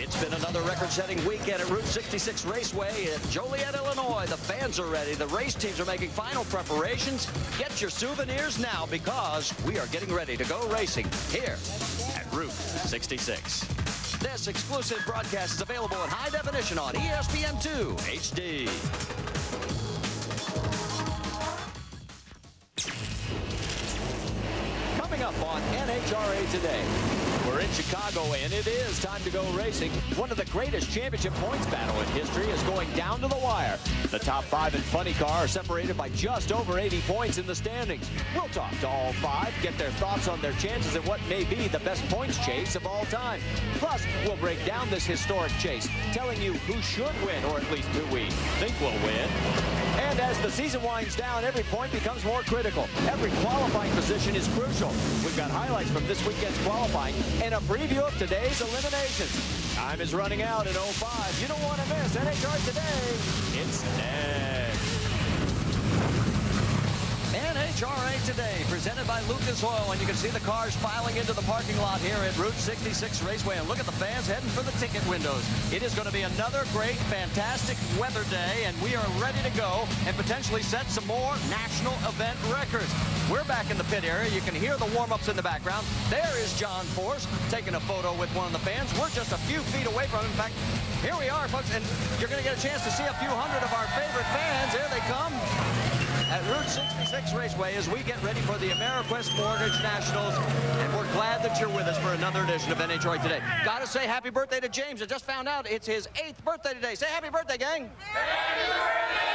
It's been another record-setting weekend at Route 66 Raceway in Joliet, Illinois. The fans are ready. The race teams are making final preparations. Get your souvenirs now because we are getting ready to go racing here at Route 66. This exclusive broadcast is available in high definition on ESPN2 HD. Coming up on NHRA Today. We're in Chicago, and it is time to go racing. One of the greatest championship points battle in history is going down to the wire. The top 5 in Funny Car are separated by just over 80 points in the standings. We'll talk to all 5, get their thoughts on their chances at what may be the best points chase of all time. Plus, we'll break down this historic chase, telling you who should win, or at least who we think will win. And as the season winds down, every point becomes more critical. Every qualifying position is crucial. We've got highlights from this weekend's qualifying and a preview of today's eliminations. Time is running out in 05. You don't want to miss NHRA Today. It's next. NHRA Today, presented by Lucas Oil, and you can see the cars filing into the parking lot here at Route 66 Raceway, and look at the fans heading for the ticket windows. It is going to be another great, fantastic weather day, and we are ready to go and potentially set some more national event records. We're back in the pit area. You can hear the warm-ups in the background. There is John Force taking a photo with one of the fans. We're just a few feet away from him. In fact, here we are, folks, and you're going to get a chance to see a few hundred of our favorite fans. Here they come at Route 66 Raceway as we get ready for the Ameriquest Mortgage Nationals, and we're glad that you're with us for another edition of NHRA Today. Gotta say happy birthday to James. I just found out it's his 8th birthday today. Say happy birthday, gang. Happy birthday!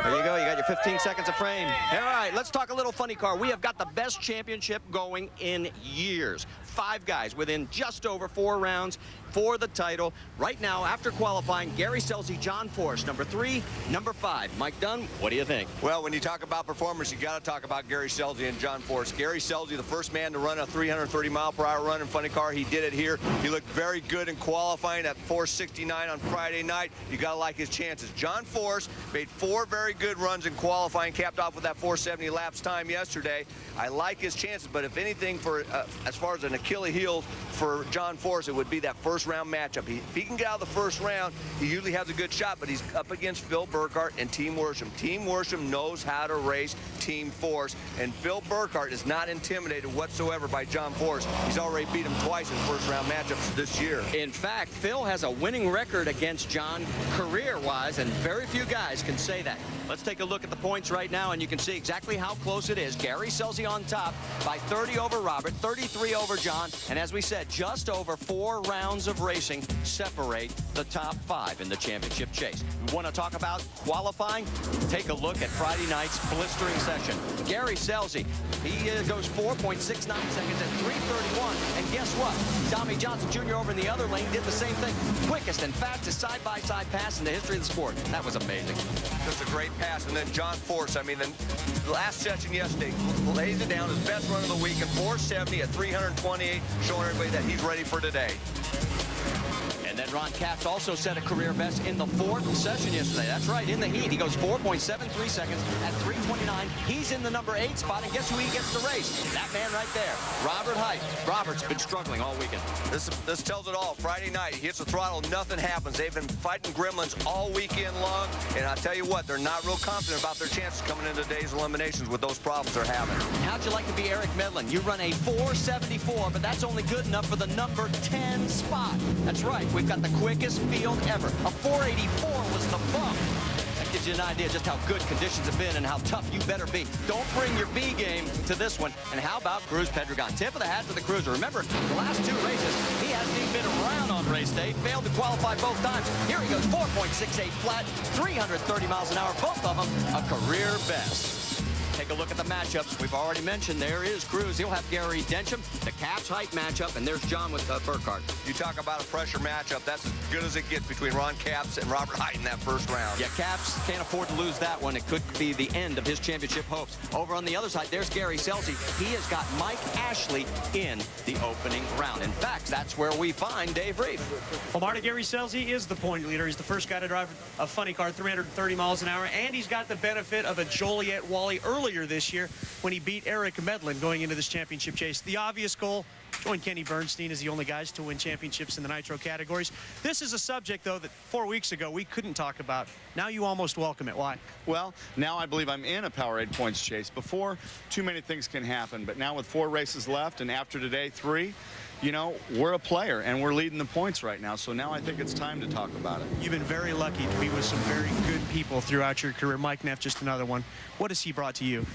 There you go. You got your 15 seconds of fame. All right, let's talk a little Funny Car. We have got the best championship going in years. 5 guys within just over 4 rounds for the title. Right now, after qualifying, Gary Scelzi, John Force, number 3, number 5. Mike Dunn, what do you think? Well, when you talk about performance, you got to talk about Gary Scelzi and John Force. Gary Scelzi, the first man to run a 330-mile-per-hour run in Funny Car. He did it here. He looked very good in qualifying at 469 on Friday night. You got to like his chances. John Force made 4 very good runs in qualifying, capped off with that 470 laps time yesterday. I like his chances, but if anything, for as far as an Achilles heel for John Force, it would be that first round matchup. If he can get out of the first round, he usually has a good shot, but he's up against Phil Burkhardt and Team Worsham. Team Worsham knows how to race Team Force, and Phil Burkhardt is not intimidated whatsoever by John Force. He's already beat him twice in first round matchups this year. In fact, Phil has a winning record against John career-wise, and very few guys can say that. Let's take a look at the points right now, and you can see exactly how close it is. Gary Scelzi on top by 30 over Robert, 33 over John, and as we said, just over 4 rounds of racing separate the top 5 in the championship chase. We want to talk about qualifying? Take a look at Friday night's blistering session. Gary Scelzi, he goes 4.69 seconds at 3:31, and guess what? Tommy Johnson Jr. over in the other lane did the same thing. Quickest and fastest side-by-side pass in the history of the sport. That was amazing. Just a great pass. And then John Force, I mean, the last session yesterday, lays it down, his best run of the week at 470 at 328, showing everybody that he's ready for today. And then Ron Capps also set a career best in the 4th session yesterday. That's right, in the heat. He goes 4.73 seconds at 3:29. He's in the number 8 spot, and guess who he gets to race? That man right there, Robert Hight. Robert's been struggling all weekend. This tells it all. Friday night, he hits the throttle, nothing happens. They've been fighting gremlins all weekend long, and I'll tell you what, they're not real confident about their chances coming into today's eliminations with those problems they're having. How'd you like to be Eric Medlin? You run a 4.74, but that's only good enough for the number 10 spot. That's right, we've got the quickest field ever. A 484 was the bump. That gives you an idea just how good conditions have been and how tough you better be. Don't bring your B game to this one. And how about Cruz Pedregon? Tip of the hat to the Cruiser. Remember, the last 2 races, he hasn't even been around on race day. Failed to qualify both times. Here he goes, 4.68 flat, 330 miles an hour. Both of them a career best. Take a look at the matchups. We've already mentioned there is Cruz. He'll have Gary Densham, the Capps Hight matchup, and there's John with Burkhardt. You talk about a pressure matchup. That's as good as it gets between Ron Capps and Robert Hight in that first round. Yeah, Capps can't afford to lose that one. It could be the end of his championship hopes. Over on the other side, there's Gary Scelzi. He has got Mike Ashley in the opening round. In fact, that's where we find Dave Reef. Well, Marty, Gary Scelzi is the point leader. He's the first guy to drive a Funny Car 330 miles an hour, and he's got the benefit of a Joliet Wally earlier earlier this year when he beat Eric Medlin going into this championship chase. The obvious goal, join Kenny Bernstein as the only guys to win championships in the nitro categories. This is a subject, though, that 4 weeks ago we couldn't talk about. Now you almost welcome it. Why? Well, now I believe I'm in a Powerade points chase. Before, too many things can happen, but now with 4 races left and after today 3, you know, we're a player and we're leading the points right now. So now I think it's time to talk about it. You've been very lucky to be with some very good people throughout your career. Mike Neff, just another one. What has he brought to you?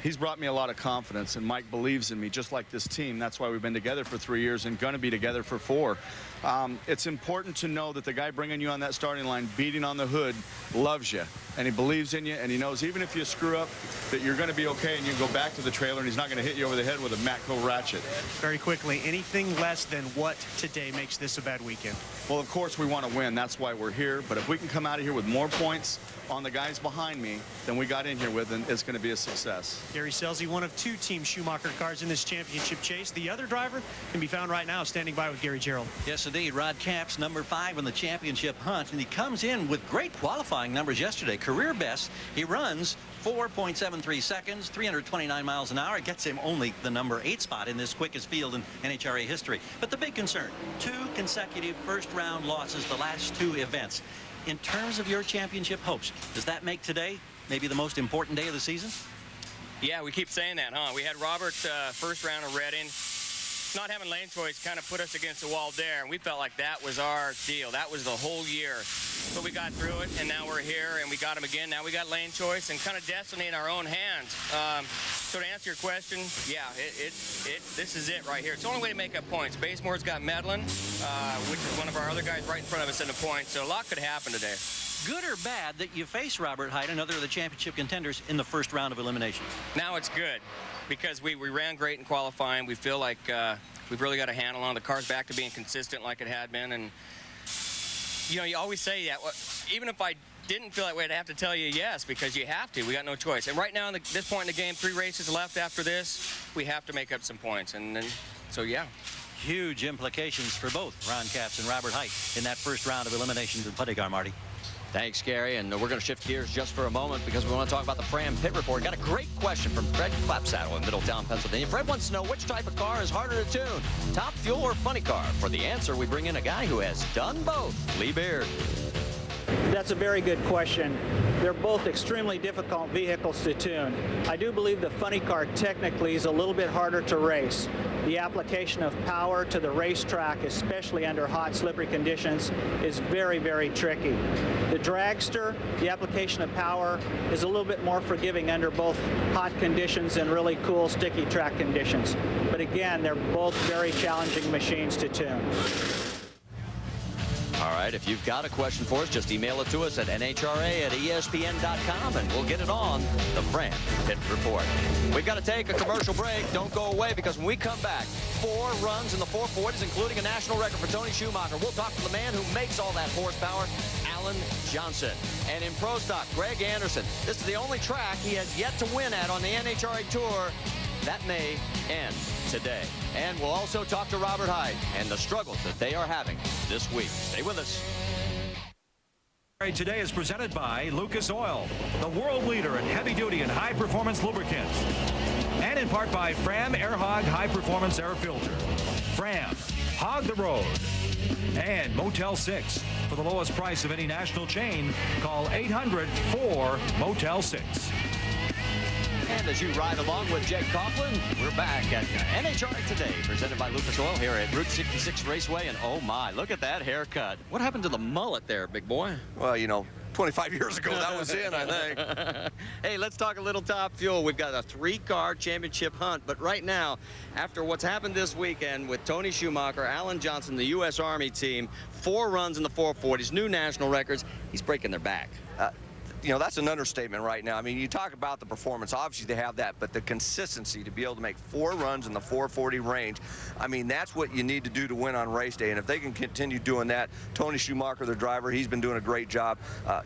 He's brought me a lot of confidence, and Mike believes in me, just like this team. That's why we've been together for 3 years and going to be together for 4. It's important to know that the guy bringing you on that starting line, beating on the hood, loves you, and he believes in you, and he knows even if you screw up that you're going to be okay, and you can go back to the trailer, and he's not going to hit you over the head with a Matco ratchet. Very quickly, anything less than what today makes this a bad weekend? Well, of course, we want to win. That's why we're here. But if we can come out of here with more points on the guys behind me than we got in here with, then it's going to be a success. Gary Scelzi, one of 2 Team Schumacher cars in this championship chase. The other driver can be found right now standing by with Gary Gerald. Yes, indeed. Rod Capps, number 5 in the championship hunt, and he comes in with great qualifying numbers yesterday. Career best. He runs 4.73 seconds, 329 miles an hour. It gets him only the number 8 spot in this quickest field in NHRA history. But the big concern, 2 consecutive first-round losses the last 2 events. In terms of your championship hopes, does that make today maybe the most important day of the season? Yeah, we keep saying that, huh? We had Robert first round of Reading. Not having lane choice kind of put us against the wall there, and we felt like that was our deal. That was the whole year. But we got through it, and now we're here, and we got him again. Now we got lane choice and kind of destiny in our own hands. So to answer your question, yeah, this is it right here. It's the only way to make up points. Basemore's got Medlin, which is one of our other guys right in front of us in the points. So a lot could happen today. Good or bad that you face Robert Hight, another of the championship contenders, in the first round of elimination? Now it's good because we ran great in qualifying. We feel like we've really got a handle on it. The car's back to being consistent like it had been. And, you know, you always say that. Even if I didn't feel that way, I'd have to tell you yes, because you have to. We got no choice. And right now, at this point in the game, 3 races left after this, we have to make up some points. And so, yeah. Huge implications for both Ron Capps and Robert Hight in that first round of eliminations in Putty Car, Marty. Thanks, Gary. And we're going to shift gears just for a moment because we want to talk about the Fram Pit Report. Got a great question from Fred Clapsaddle in Middletown, Pennsylvania. Fred wants to know which type of car is harder to tune, Top Fuel or Funny Car. For the answer, we bring in a guy who has done both, Lee Beard. That's a very good question. They're both extremely difficult vehicles to tune. I do believe the Funny Car technically is a little bit harder to race. The application of power to the racetrack, especially under hot, slippery conditions, is very, very tricky. The Dragster, the application of power is a little bit more forgiving under both hot conditions and really cool, sticky track conditions. But again, they're both very challenging machines to tune. All right, if you've got a question for us, just email it to us at nhra@espn.com, and we'll get it on the Fram Pit Report. We've got to take a commercial break. Don't go away, because when we come back, 4 runs in the 440s, including a national record for Tony Schumacher. We'll talk to the man who makes all that horsepower, Alan Johnson. And in Pro Stock, Greg Anderson. This is the only track he has yet to win at on the NHRA Tour. That may end today. And we'll also talk to Robert Hight and the struggles that they are having this week. Stay with us. Today is presented by Lucas Oil, the world leader in heavy-duty and high-performance lubricants. And in part by Fram Air Hog High-Performance Air Filter. Fram, hog the road. And Motel 6. For the lowest price of any national chain, call 800-4-MOTEL-6. And as you ride along with Jake Coughlin, we're back at NHRA Today, presented by Lucas Oil here at Route 66 Raceway. And oh my, look at that haircut. What happened to the mullet there, big boy? Well, you know, 25 years ago, that was in, I think. Hey, let's talk a little Top Fuel. We've got a 3-car championship hunt, but right now, after what's happened this weekend with Tony Schumacher, Alan Johnson, the U.S. Army team, 4 runs in the 440s, new national records, he's breaking their back. You know, that's an understatement right now. I mean, you talk about the performance, obviously they have that, but the consistency to be able to make 4 runs in the 440 range, I mean, that's what you need to do to win on race day. And if they can continue doing that, Tony Schumacher, the driver, he's been doing a great job.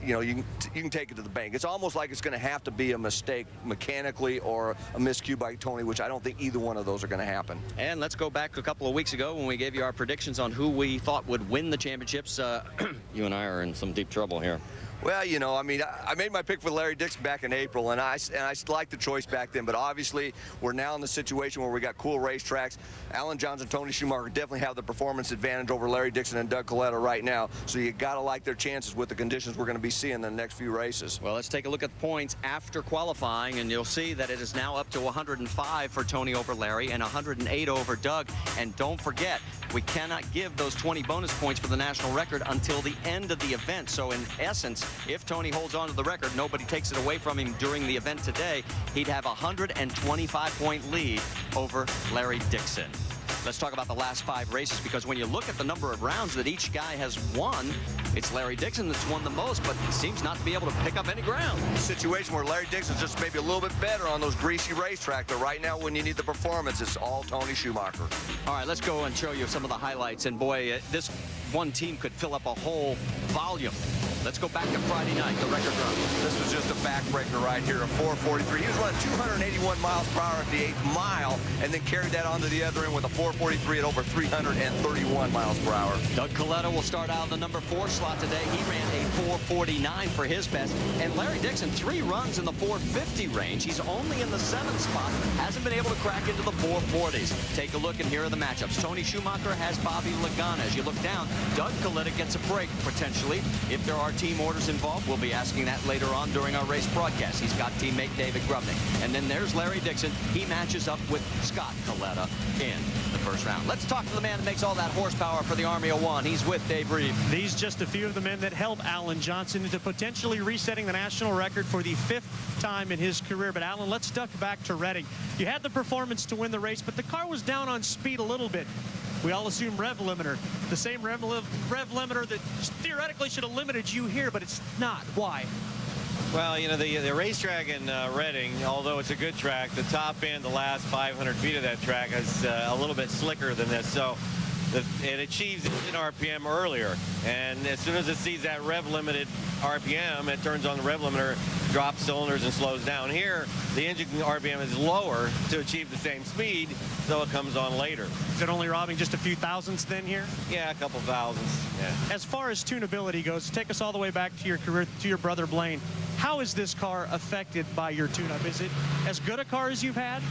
You know, you can take it to the bank. It's almost like it's going to have to be a mistake mechanically or a miscue by Tony, which I don't think either one of those are going to happen. And let's go back a couple of weeks ago when we gave you our predictions on who we thought would win the championships. You and I are in some deep trouble here. Well, you know, I mean, I made my pick for Larry Dixon back in April, and I liked the choice back then. But obviously, we're now in the situation where we got cool racetracks. Alan Johnson, Tony Schumacher definitely have the performance advantage over Larry Dixon and Doug Coletta right now. So you got to like their chances with the conditions we're going to be seeing in the next few races. Well, let's take a look at the points after qualifying, and you'll see that it is now up to 105 for Tony over Larry and 108 over Doug. And don't forget, we cannot give those 20 bonus points for the national record until the end of the event. So in essence, if Tony holds on to the record, nobody takes it away from him during the event today, he'd have a 125-point lead over Larry Dixon. Let's talk about the last 5 races, because when you look at the number of rounds that each guy has won, it's Larry Dixon that's won the most, but he seems not to be able to pick up any ground. A situation where Larry Dixon's just maybe a little bit better on those greasy racetracks, but right now when you need the performance, it's all Tony Schumacher. All right, let's go and show you some of the highlights. And boy, this one team could fill up a whole volume. Let's go back to Friday night, the record run. This was just a backbreaker right here, a 4:43. He was running 281 miles per hour at the 8th mile, and then carried that onto the other end with a 4:43 at over 331 miles per hour. Doug Coletta will start out in the number 4 slot today. He ran a 4:49 for his best. And Larry Dixon, 3 runs in the 4:50 range. He's only in the 7th spot. Hasn't been able to crack into the 4:40s. Take a look, and here are the matchups. Tony Schumacher has Bobby Lagana. As you look down, Doug Coletta gets a break, potentially, if there are team orders involved. We'll be asking that later on during our race broadcast. He's got teammate David Grubnick. And then there's Larry Dixon. He matches up with Scott Coletta in the first round. Let's talk to the man that makes all that horsepower for the Army of One. He's with Dave Reeve. These just a few of the men that helped Alan Johnson into potentially resetting the national record for the 5th time in his career. But Alan, let's duck back to Reading. You had the performance to win the race, but the car was down on speed a little bit. We all assume rev limiter, the same rev limiter that theoretically should have limited you here, but it's not. Why? Well, you know, the racetrack in Reading, although it's a good track, the top end, the last 500 feet of that track is a little bit slicker than this. So it achieves an RPM earlier. And as soon as it sees that rev limited RPM, it turns on the rev limiter, drops cylinders, and slows down. Here, the engine RPM is lower to achieve the same speed, so it comes on later. Is it only robbing just a few thousandths then here? Yeah, a couple thousandths. Yeah. As far as tunability goes, take us all the way back to your career, to your brother Blaine. How is this car affected by your tune-up? Is it as good a car as you've had?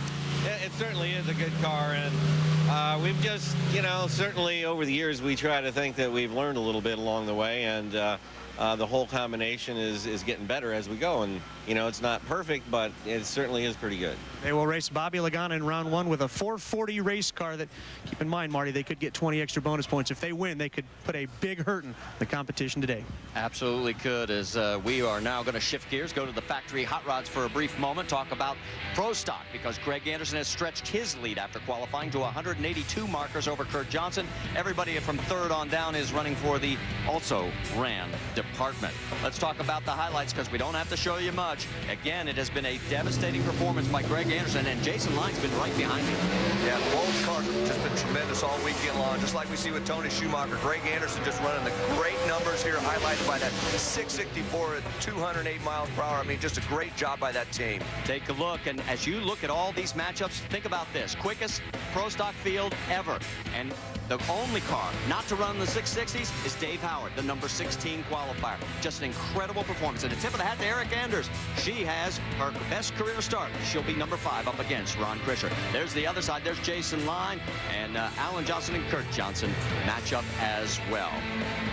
It certainly is a good car, and we've just, you know, certainly over the years we try to think that we've learned a little bit along the way, and the whole combination is getting better as we go. And, you know, it's not perfect, but it certainly is pretty good. They will race Bobby Lagana in round 1 with a 440 race car that, keep in mind, Marty, they could get 20 extra bonus points. If they win, they could put a big hurt in the competition today. Absolutely could, as we are now going to shift gears, go to the factory hot rods for a brief moment, talk about Pro Stock, because Greg Anderson has stretched his lead after qualifying to 182 markers over Kurt Johnson. Everybody from 3rd on down is running for the also ran department. Let's talk about the highlights, because we don't have to show you much. Again, it has been a devastating performance by Greg Anderson, and Jason Line's been right behind him. Yeah, both cars have just been tremendous all weekend long, just like we see with Tony Schumacher. Greg Anderson just running the great numbers here, highlighted by that 664 at 208 miles per hour. I mean, just a great job by that team. Take a look, and as you look at all these matchups, think about this. Quickest Pro Stock field ever. And the only car not to run the 660s is Dave Howard, the number 16 qualifier. Just an incredible performance. And a tip of the hat to Eric Anders. She has her best career start. She'll be number 5 up against Ron Krischer. There's the other side. There's Jason Line, and Alan Johnson and Kurt Johnson match up as well.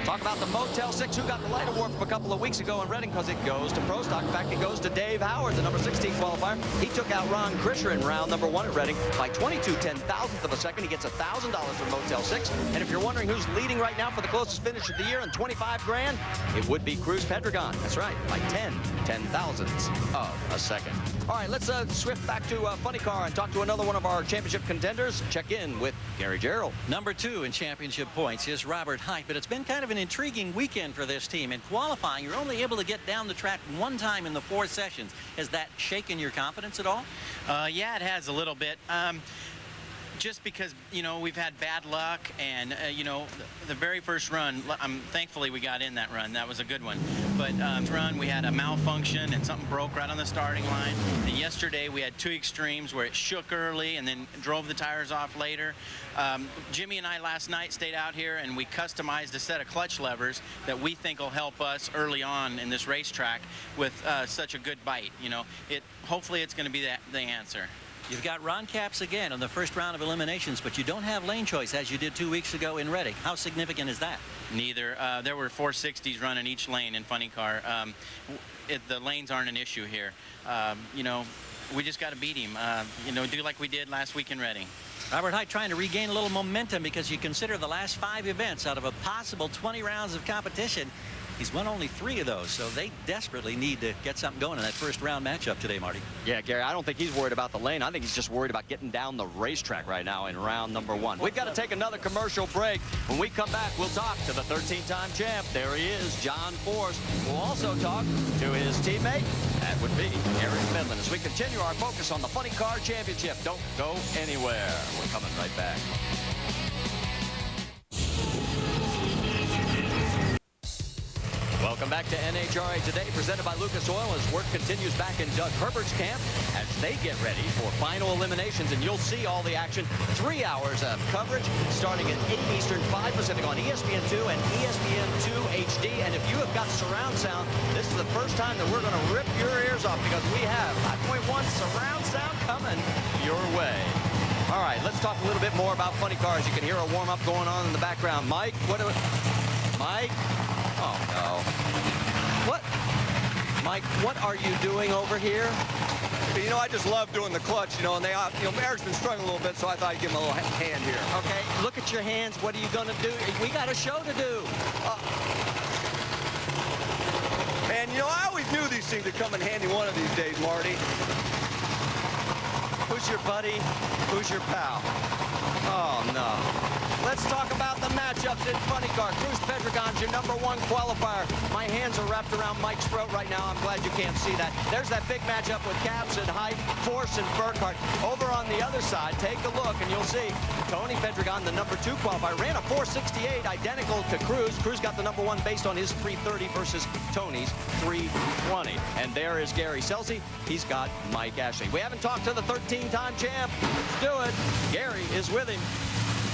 Talk about the Motel 6, who got the light award from a couple of weeks ago in Reading, because it goes to Pro Stock. In fact, it goes to Dave Howard, the number 16 qualifier. He took out Ron Krischer in round number 1 at Reading by 22 10,000ths of a second. He gets $1,000 from Motel 6. And if you're wondering who's leading right now for the closest finish of the year and 25 grand, it would be Cruz Pedregon. That's right, by 10,000ths of a second. All right, let's swift back to Funny Car and talk to another one of our championship contenders. Check in with Gary Gerald. Number 2 in championship points is Robert Hight, but it's been kind of an intriguing weekend for this team. In qualifying, you're only able to get down the track 1 time in the 4 sessions. Has that shaken your confidence at all? Yeah, it has a little bit. just because, you know, we've had bad luck, and, you know, the very first run, thankfully we got in that run. That was a good one. But run, we had a malfunction and something broke right on the starting line. And yesterday we had 2 extremes where it shook early and then drove the tires off later. Jimmy and I last night stayed out here and we customized a set of clutch levers that we think will help us early on in this racetrack with such a good bite. You know, hopefully it's going to be the answer. You've got Ron Capps again on the first round of eliminations, but you don't have lane choice as you did 2 weeks ago in Reading. How significant is that? Neither. There were 460s running each lane in Funny Car. The lanes aren't an issue here. You know, we just got to beat him. You know, do like we did last week in Reading. Robert Hight trying to regain a little momentum because you consider the last 5 events out of a possible 20 rounds of competition. He's won only 3 of those, so they desperately need to get something going in that first round matchup today, Marty. Yeah, Gary, I don't think he's worried about the lane. I think he's just worried about getting down the racetrack right now in round number 1. We've got to take another commercial break. When we come back, we'll talk to the 13-time champ. There he is, John Force. We'll also talk to his teammate. That would be Eric Medlin as we continue our focus on the Funny Car Championship. Don't go anywhere. We're coming right back. Welcome back to NHRA Today, presented by Lucas Oil, as work continues back in Doug Herbert's camp as they get ready for final eliminations. And you'll see all the action. 3 hours of coverage starting at 8 Eastern, 5 Pacific on ESPN2 and ESPN2 HD. And if you have got surround sound, this is the first time that we're going to rip your ears off because we have 5.1 surround sound coming your way. All right, let's talk a little bit more about Funny Cars. You can hear a warm-up going on in the background. Mike, Mike? Oh, no. Mike, what are you doing over here? You know, I just love doing the clutch, you know, and Eric's been struggling a little bit, so I thought I'd give him a little hand here. Okay, look at your hands. What are you going to do? We got a show to do. Man, you know, I always knew these things would come in handy one of these days, Marty. Who's your buddy? Who's your pal? Oh, no. Let's talk about the matchups in Funny Car. Cruz Pedregon's your #1 qualifier. My hands are wrapped around Mike's throat right now. I'm glad you can't see that. There's that big matchup with Capps and Hight, Force and Burkhardt. Over on the other side, take a look and you'll see Tony Pedregon, the #2 qualifier, ran a 468, identical to Cruz. Cruz got the #1 based on his 330 versus Tony's 320. And there is Gary Scelzi. He's got Mike Ashley. We haven't talked to the 13-time champ. Let's do it. Gary is with him.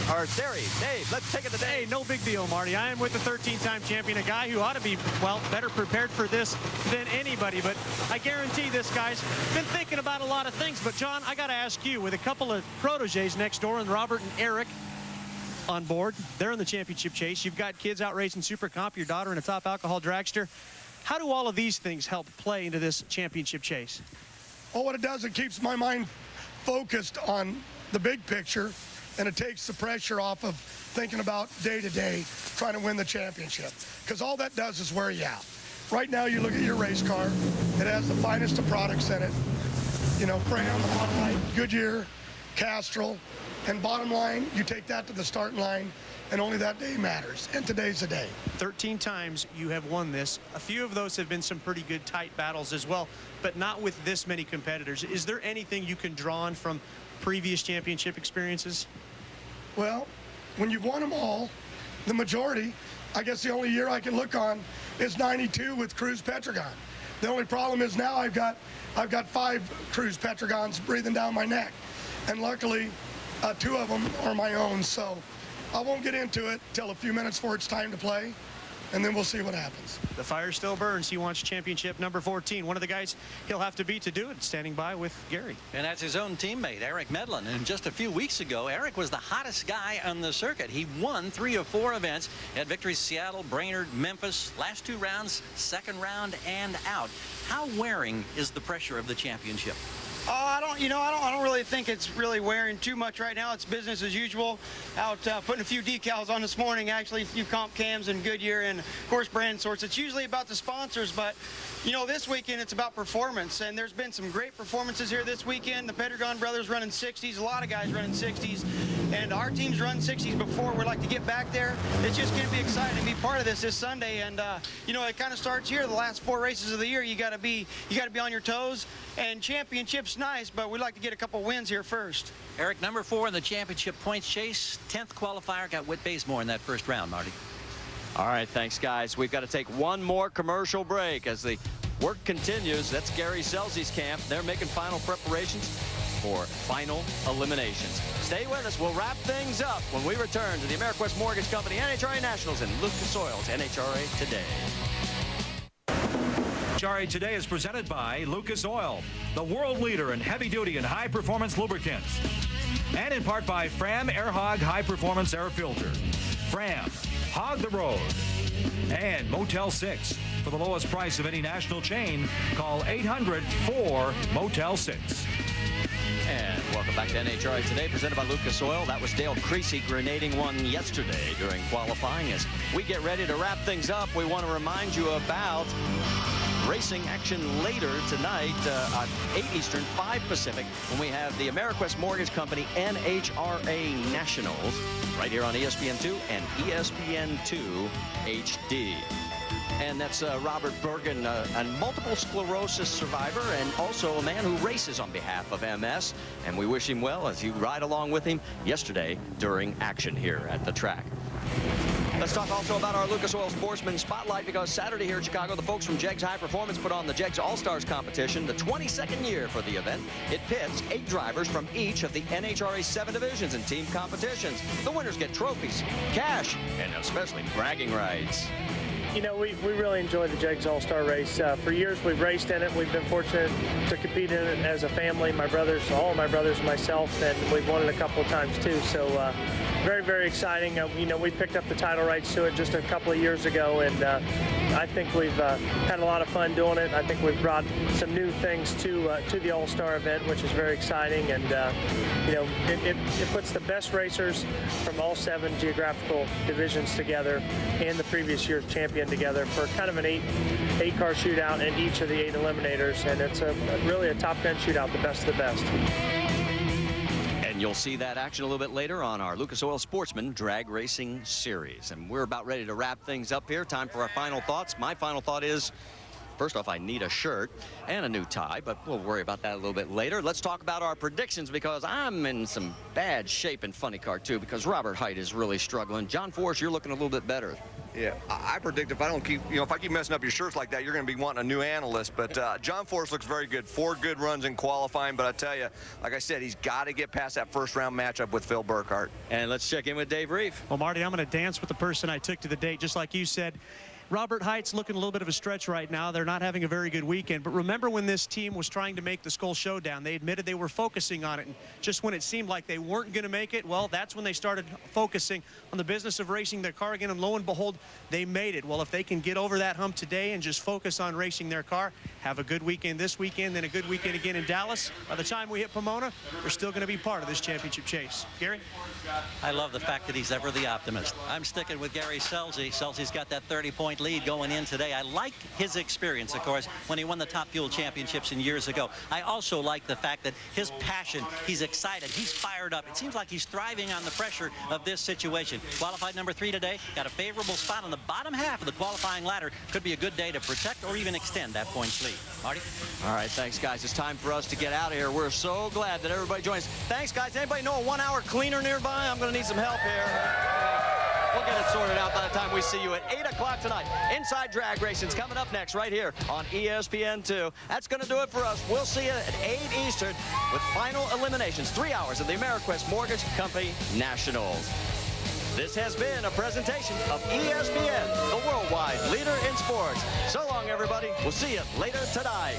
Or Terry, Dave, let's take it to Dave. Hey, no big deal, Marty. I am with the 13-time champion, a guy who ought to be, well, better prepared for this than anybody. But I guarantee this guy's been thinking about a lot of things. But, John, I got to ask you, with a couple of proteges next door and Robert and Eric on board, they're in the championship chase. You've got kids out racing Super Comp, your daughter in a top alcohol dragster. How do all of these things help play into this championship chase? Well, what it does, it keeps my mind focused on the big picture, and it takes the pressure off of thinking about day to day trying to win the championship, because all that does is wear you out. Right now, you look at your race car, it has the finest of products in it. You know, Fram, Goodyear, Castrol, and bottom line, you take that to the starting line, and only that day matters, and today's the day. 13 times you have won this. A few of those have been some pretty good tight battles as well, but not with this many competitors. Is there anything you can draw on from previous championship experiences? Well, when you've won them all, the majority, I guess the only year I can look on is 92 with Cruz Pedregon. The only problem is now I've got 5 Cruz Pedregons breathing down my neck, and luckily 2 of them are my own, so I won't get into it till a few minutes before it's time to play, and then we'll see what happens. The fire still burns. He wants championship number 14. One of the guys he'll have to beat to do it, standing by with Gary. And that's his own teammate, Eric Medlin. And just a few weeks ago, Eric was the hottest guy on the circuit. He won 3 of 4 events. He had victories Seattle, Brainerd, Memphis. Last 2 rounds, second round and out. How wearing is the pressure of the championship? I don't really think it's really wearing too much right now. It's business as usual. Out putting a few decals on this morning, actually, a few comp cams and Goodyear and, of course, brand sorts. It's usually about the sponsors, but, you know, this weekend it's about performance, and there's been some great performances here this weekend. The Pedregon brothers running 60s, a lot of guys running 60s. And our team's run 60s before. We'd like to get back there. It's just going to be exciting to be part of this Sunday. And you know, it kind of starts here. The last 4 races of the year, you got to be on your toes. And championship's nice, but we'd like to get a couple wins here first. Eric, number 4 in the championship points chase. 10th qualifier, got Whit Bazemore in that first round, Marty. All right, thanks, guys. We've got to take one more commercial break as the work continues. That's Gary Scelzi's camp. They're making final preparations for final eliminations. Stay with us. We'll wrap things up when we return to the AmeriQuest Mortgage Company NHRA Nationals and Lucas Oil's NHRA Today. NHRA Today is presented by Lucas Oil, the world leader in heavy-duty and high-performance lubricants. And in part by Fram Airhog High-Performance Air Filter. Fram, hog the road. And Motel 6. For the lowest price of any national chain, call 800-4-MOTEL-6. And welcome back to NHRA Today, presented by Lucas Oil. That was Dale Creasy grenading one yesterday during qualifying. As we get ready to wrap things up, we want to remind you about racing action later tonight at 8 Eastern, 5 Pacific, when we have the AmeriQuest Mortgage Company NHRA Nationals right here on ESPN2 and ESPN2 HD. And that's Robert Bergen, a multiple sclerosis survivor and also a man who races on behalf of MS. And we wish him well as you ride along with him yesterday during action here at the track. Let's talk also about our Lucas Oil Sportsman Spotlight, because Saturday here in Chicago, the folks from Jegs High Performance put on the Jegs All-Stars competition, the 22nd year for the event. It pits 8 drivers from each of the NHRA 7 divisions and team competitions. The winners get trophies, cash, and especially bragging rights. You know, we really enjoy the Jegs All-Star Race. For years we've raced in it. We've been fortunate to compete in it as a family, my brothers, all of my brothers, myself, and we've won it a couple of times too. So very, very exciting. You know, we picked up the title rights to it just a couple of years ago, and I think we've had a lot of fun doing it. I think we've brought some new things to the All-Star event, which is very exciting. And you know, it puts the best racers from all 7 geographical divisions together and the previous year's champion together for kind of an 8-car shootout in each of the 8 eliminators, and it's really a Top Gun shootout, the best of the best. And you'll see that action a little bit later on our Lucas Oil Sportsman Drag Racing Series. And we're about ready to wrap things up here. Time for our final thoughts. My final thought is, first off, I need a shirt and a new tie, but we'll worry about that a little bit later. Let's talk about our predictions, because I'm in some bad shape in Funny Car, too, because Robert Hight is really struggling. John Force, you're looking a little bit better. Yeah, I predict if I don't keep, if I keep messing up your shirts like that, you're going to be wanting a new analyst. But John Force looks very good. 4 good runs in qualifying. But I tell you, like I said, he's got to get past that first-round matchup with Phil Burkhardt. And let's check in with Dave Reef. Well, Marty, I'm going to dance with the person I took to the date, just like you said. Robert Hight's looking a little bit of a stretch right now. They're not having a very good weekend. But remember when this team was trying to make the Skull Showdown, they admitted they were focusing on it. And just when it seemed like they weren't going to make it, well, that's when they started focusing on the business of racing their car again. And lo and behold, they made it. Well, if they can get over that hump today and just focus on racing their car, have a good weekend this weekend, then a good weekend again in Dallas, by the time we hit Pomona, they're still going to be part of this championship chase. Gary? I love the fact that he's ever the optimist. I'm sticking with Gary Scelzi. Scelzi's got that 30-point lead going in today. I like his experience, of course, when he won the Top Fuel Championships years ago. I also like the fact that his passion, he's excited, he's fired up. It seems like he's thriving on the pressure of this situation. Qualified number 3 today, got a favorable spot on the bottom half of the qualifying ladder. Could be a good day to protect or even extend that points lead. Marty? All right, thanks, guys. It's time for us to get out of here. We're so glad that everybody joins. Thanks, guys. Anybody know a 1-hour cleaner nearby? I'm going to need some help here. We'll get it sorted out by the time we see you at 8 o'clock tonight. Inside Drag Racing's coming up next right here on ESPN2. That's going to do it for us. We'll see you at 8 Eastern with final eliminations. 3 hours of the AmeriQuest Mortgage Company Nationals. This has been a presentation of ESPN, the worldwide leader in sports. So long, everybody. We'll see you later tonight.